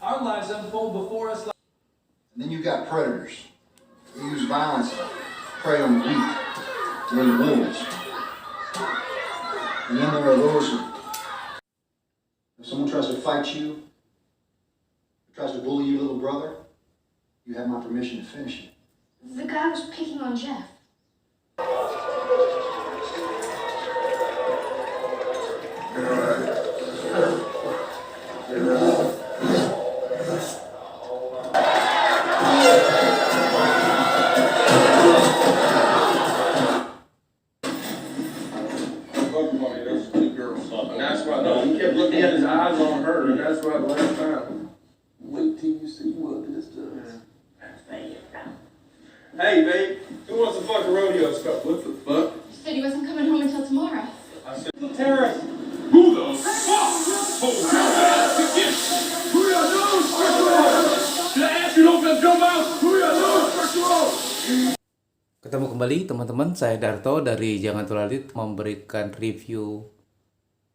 Our lives unfold before us. And then you've got predators who use violence to prey on the weak and individuals. And then there are those who, if someone tries to fight you, tries to bully your little brother, you have my permission to finish it. The guy was picking on Jeff. And that's why, no, he kept looking at his eyes on her, and that's why the last time. Wait till you see what this does. Hey, babe, who wants a fucking rodeo stuff? What the fuck? He said he wasn't coming home until tomorrow. I said, the terrorist. Who the fuck told you that to get? Who you know, Did I ask you don't jump out? Who you know, Ketemu kembali teman-teman, saya Darto dari Jangan Tulalit memberikan review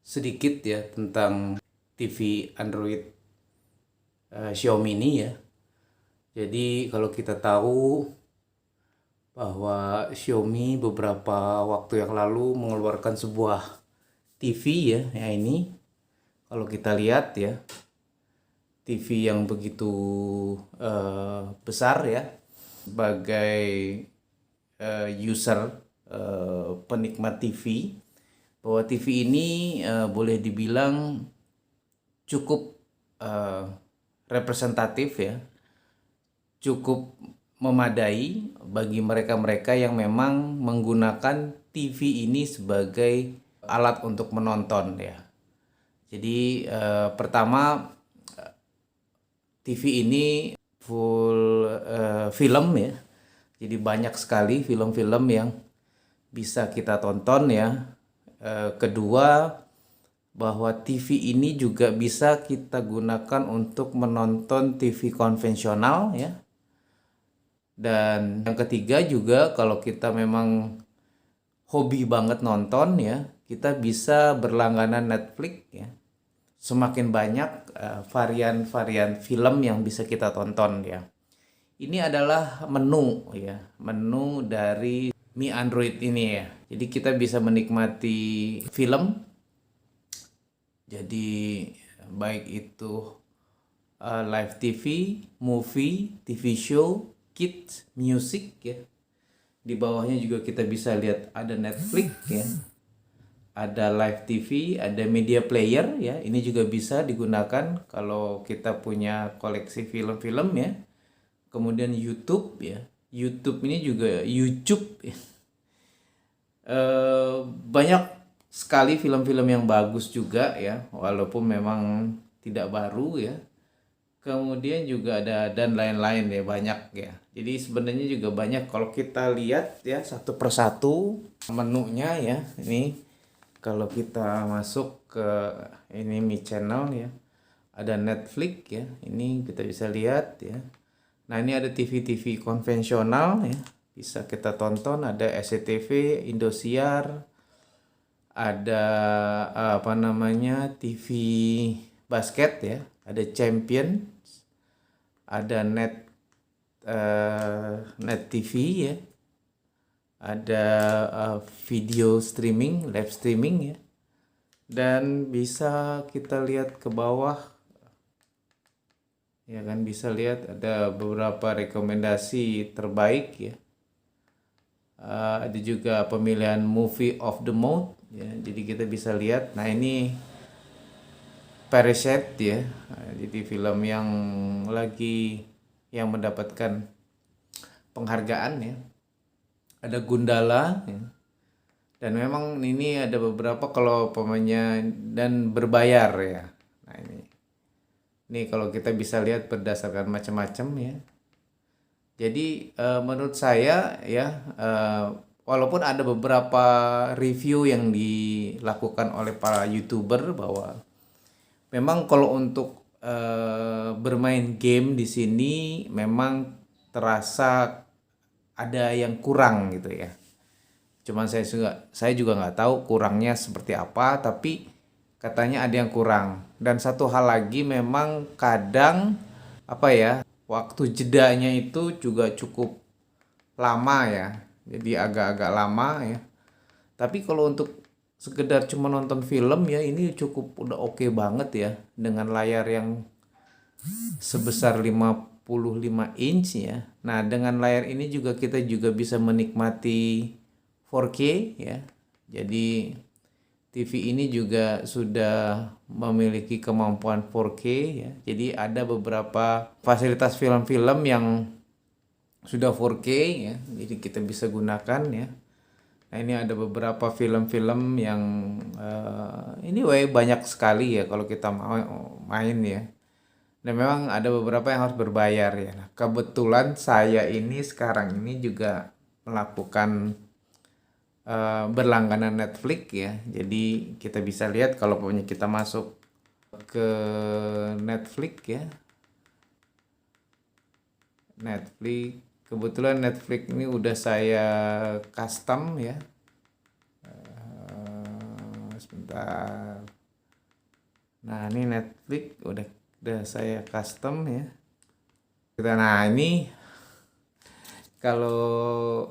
sedikit ya tentang TV Android Xiaomi ini ya. Jadi kalau kita tahu bahwa Xiaomi beberapa waktu yang lalu mengeluarkan sebuah TV ya, ini kalau kita lihat ya, TV yang begitu besar ya, sebagai user penikmat TV, bahwa TV ini boleh dibilang cukup representatif ya, cukup memadai bagi mereka-mereka yang memang menggunakan TV ini sebagai alat untuk menonton ya. Jadi pertama, TV ini full film ya. Jadi banyak sekali film-film yang bisa kita tonton ya. Kedua, bahwa TV ini juga bisa kita gunakan untuk menonton TV konvensional ya. Dan yang ketiga juga, kalau kita memang hobi banget nonton ya, kita bisa berlangganan Netflix ya. Semakin banyak varian-varian film yang bisa kita tonton ya. Ini adalah menu ya, menu dari Mi Android ini ya. Jadi kita bisa menikmati film. Jadi baik itu live TV, movie, TV show, kids, music ya. Di bawahnya juga kita bisa lihat ada Netflix ya. Ada live TV, ada media player ya. Ini juga bisa digunakan kalau kita punya koleksi film-film ya. Kemudian YouTube ya. YouTube ini juga YouTube ya. Banyak sekali film-film yang bagus juga ya, walaupun memang tidak baru ya. Kemudian juga ada dan lain-lain ya, banyak ya. Jadi sebenarnya juga banyak kalau kita lihat ya satu persatu menunya ya. Ini kalau kita masuk ke ini Mi Channel ya, ada Netflix ya. Ini kita bisa lihat ya. Nah ini ada TV-TV konvensional ya, bisa kita tonton. Ada SCTV, Indosiar, ada TV basket ya, ada Champion, ada Net TV ya, ada video streaming, live streaming ya, dan bisa kita lihat ke bawah ya kan, bisa lihat ada beberapa rekomendasi terbaik ya. Ada juga pemilihan movie of the month ya, jadi kita bisa lihat. Nah ini Parasite ya, jadi film yang lagi yang mendapatkan penghargaan ya. Ada Gundala ya. Dan memang ini ada beberapa kalau pemainnya dan berbayar ya. Nah ini kalau kita bisa lihat berdasarkan macam-macam ya. Jadi menurut saya ya, walaupun ada beberapa review yang dilakukan oleh para YouTuber bahwa memang kalau untuk bermain game di sini memang terasa ada yang kurang gitu ya. Cuman saya juga nggak tahu kurangnya seperti apa, tapi katanya ada yang kurang. Dan satu hal lagi memang kadang waktu jedanya itu juga cukup lama ya. Jadi agak-agak lama ya. Tapi kalau untuk sekedar cuma nonton film ya, ini cukup udah oke banget ya, dengan layar yang sebesar 55 inch ya. Nah, dengan layar ini juga kita juga bisa menikmati 4K ya. Jadi TV ini juga sudah memiliki kemampuan 4K ya. Jadi ada beberapa fasilitas film-film yang sudah 4K ya. Jadi kita bisa gunakan ya. Nah, ini ada beberapa film-film yang anyway banyak sekali ya kalau kita mau main ya. Dan memang ada beberapa yang harus berbayar ya. Nah, kebetulan saya ini sekarang ini juga melakukan berlangganan Netflix ya. Jadi kita bisa lihat kalau pokoknya kita masuk ke Netflix ya. Netflix, kebetulan Netflix ini udah saya custom ya. Sebentar. Nah, ini Netflix udah saya custom ya. Nah, ini kalau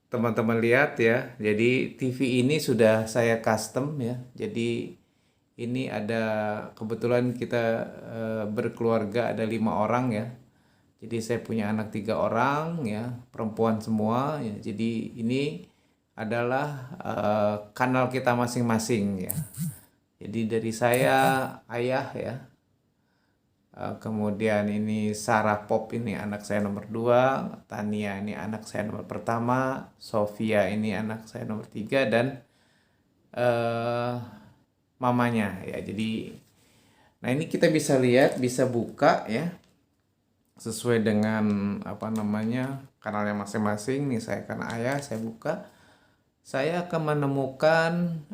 teman-teman lihat ya, jadi TV ini sudah saya custom ya. Jadi ini ada, kebetulan kita berkeluarga ada 5 orang ya. Jadi saya punya anak 3 orang ya, perempuan semua ya. Jadi ini adalah kanal kita masing-masing ya. Jadi dari saya ayah ya. Kemudian ini Sarah Pop, ini anak saya nomor 2, Tania ini anak saya nomor pertama, Sofia ini anak saya nomor 3, dan mamanya ya. Jadi nah ini kita bisa lihat, bisa buka ya sesuai dengan kanalnya masing-masing. Nih saya karena ayah, saya buka, saya akan menemukan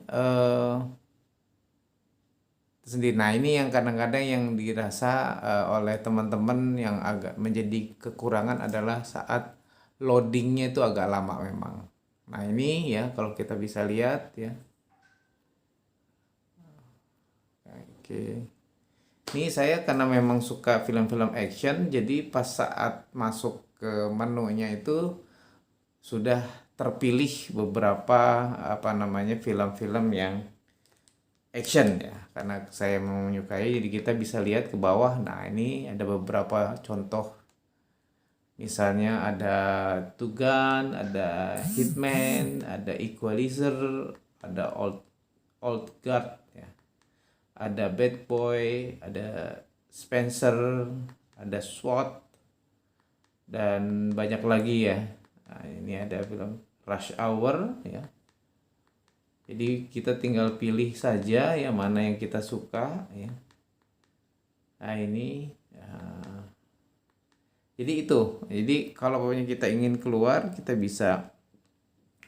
sendiri. Nah, ini yang kadang-kadang yang dirasa oleh teman-teman yang agak menjadi kekurangan adalah saat loadingnya itu agak lama memang. Nah, ini ya kalau kita bisa lihat ya. Oke. Ini saya karena memang suka film-film action, jadi pas saat masuk ke menunya itu sudah terpilih beberapa film-film yang action ya, karena saya menyukai. Jadi kita bisa lihat ke bawah. Nah, ini ada beberapa contoh, misalnya ada Two Gun, ada Hitman, ada Equalizer, ada Old Guard ya, ada Bad Boy, ada Spencer, ada SWAT, dan banyak lagi ya. Nah, ini ada film Rush Hour ya. Jadi kita tinggal pilih saja ya mana yang kita suka ya. Nah, ini ya. Jadi itu. Jadi kalau pokoknya kita ingin keluar, kita bisa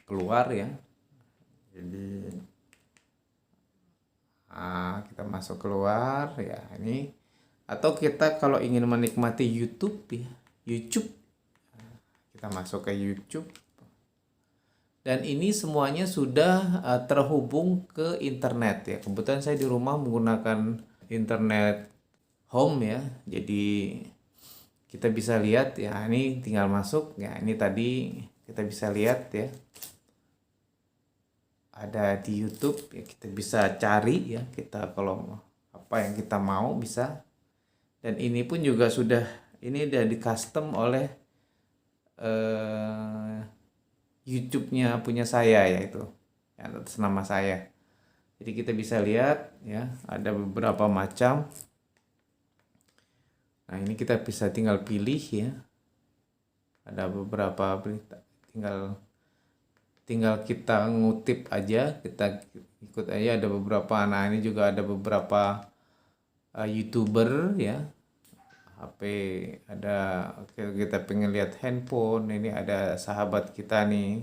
keluar ya. Jadi kita masuk keluar ya ini. Atau kita kalau ingin menikmati YouTube ya, YouTube. Kita masuk ke YouTube. Dan ini semuanya sudah terhubung ke internet ya. Kebetulan saya di rumah menggunakan internet home ya. Jadi kita bisa lihat ya, ini tinggal masuk ya. Ini tadi kita bisa lihat ya. Ada di YouTube ya, kita bisa cari ya. Kita kalau apa yang kita mau bisa. Dan ini pun juga sudah, ini udah di custom oleh YouTube-nya punya saya yaitu ya, atas nama saya. Jadi kita bisa lihat ya, ada beberapa macam. Nah, ini kita bisa tinggal pilih ya. Ada beberapa berita, tinggal kita ngutip aja, kita ikut aja. Ada beberapa, nah ini juga ada beberapa YouTuber ya. HP ada, kita pengen lihat handphone, ini ada sahabat kita nih,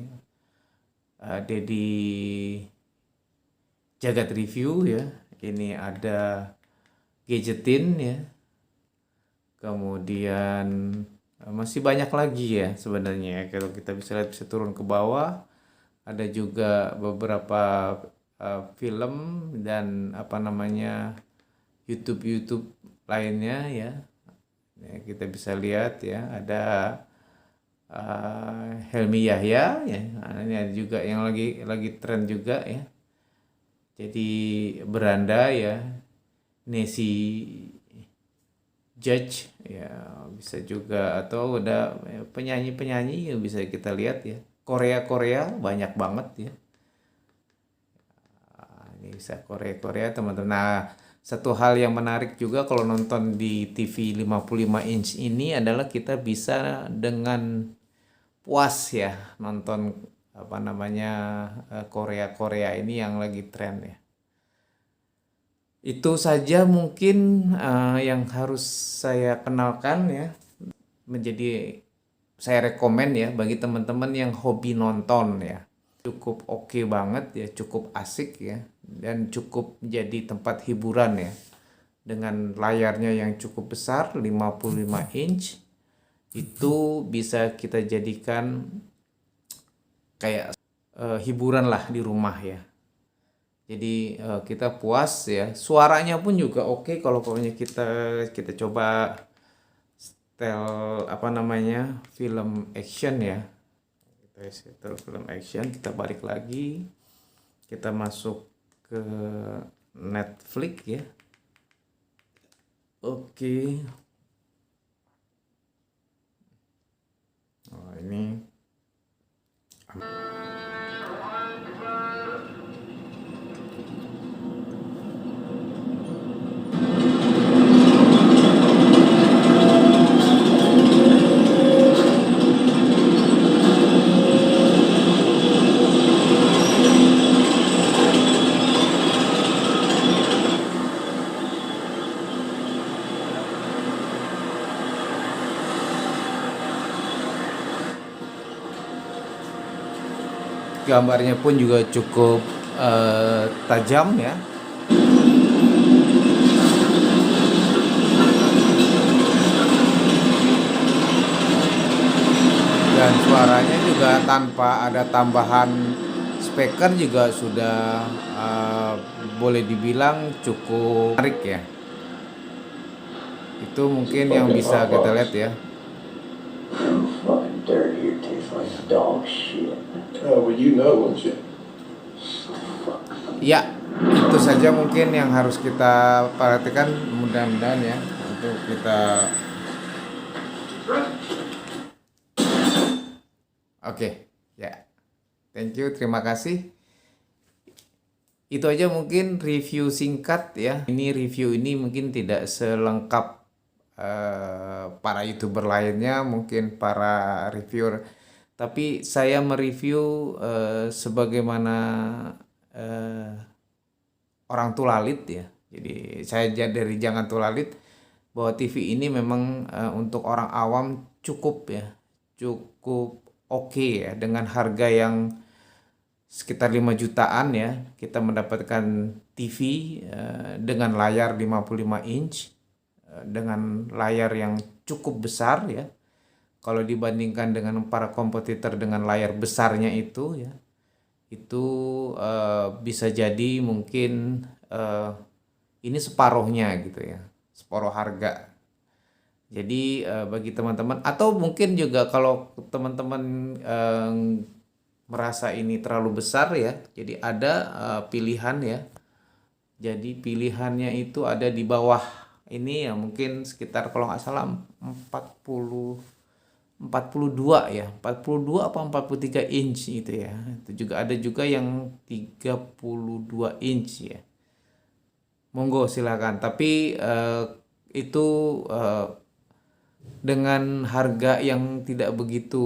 Dedi Jagat Review ya. Ini ada Gadgetin ya. Kemudian masih banyak lagi ya sebenarnya. Kalau kita bisa lihat, bisa turun ke bawah. Ada juga beberapa film dan apa namanya YouTube lainnya ya. Ya, kita bisa lihat ya, ada Helmi Yahya ya. Nah, ini ada juga yang lagi tren juga ya. Jadi beranda ya, Nancy Judge ya, bisa juga, atau udah penyanyi yang bisa kita lihat ya. Korea banyak banget ya. Ini bisa Korea teman-teman. Nah, satu hal yang menarik juga kalau nonton di TV 55 inch ini adalah kita bisa dengan puas ya nonton apa namanya Korea ini yang lagi tren ya. Itu saja mungkin yang harus saya kenalkan ya. Saya rekomen ya bagi teman-teman yang hobi nonton ya. Cukup oke banget ya, cukup asik ya, dan cukup jadi tempat hiburan ya. Dengan layarnya yang cukup besar 55 inch, itu bisa kita jadikan kayak hiburan lah di rumah ya. Jadi kita puas ya, suaranya pun juga oke kalau pokoknya kita coba setel apa namanya film action ya. Kita setel film action, kita balik lagi, kita masuk ke Netflix ya. Oke. Oh, ini gambarnya pun juga cukup tajam ya. Dan suaranya juga tanpa ada tambahan speaker juga sudah boleh dibilang cukup menarik ya. Itu mungkin yang bisa kita lihat ya. Fucking dirty, it tastes like dog shit. Oh, well, you know, won't you? Ya, itu saja mungkin yang harus kita perhatikan, mudah-mudahan ya, untuk kita. Oke, ya. Thank you, terima kasih. Itu aja mungkin review singkat ya. Review ini mungkin tidak selengkap para YouTuber lainnya, mungkin para reviewer. Tapi saya mereview sebagaimana orang tulalit ya. Jadi saya dari jangan tulalit bahwa TV ini memang untuk orang awam cukup ya. Cukup oke ya, dengan harga yang sekitar 5 jutaan ya. Kita mendapatkan TV dengan layar 55 inch dengan layar yang cukup besar ya. Kalau dibandingkan dengan para kompetitor dengan layar besarnya itu ya, itu bisa jadi mungkin ini separuhnya gitu ya, separuh harga. Jadi bagi teman-teman, atau mungkin juga kalau teman-teman merasa ini terlalu besar ya, jadi ada pilihan ya. Jadi pilihannya itu ada di bawah ini ya, mungkin sekitar kalau nggak salah 42 ya, 42 apa 43 inch gitu ya. Itu juga ada juga yang 32 inch ya. Monggo silakan. Tapi itu dengan harga yang tidak begitu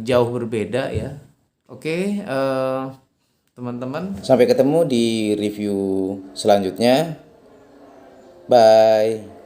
jauh berbeda ya. Oke, teman-teman. Sampai ketemu di review selanjutnya. Bye.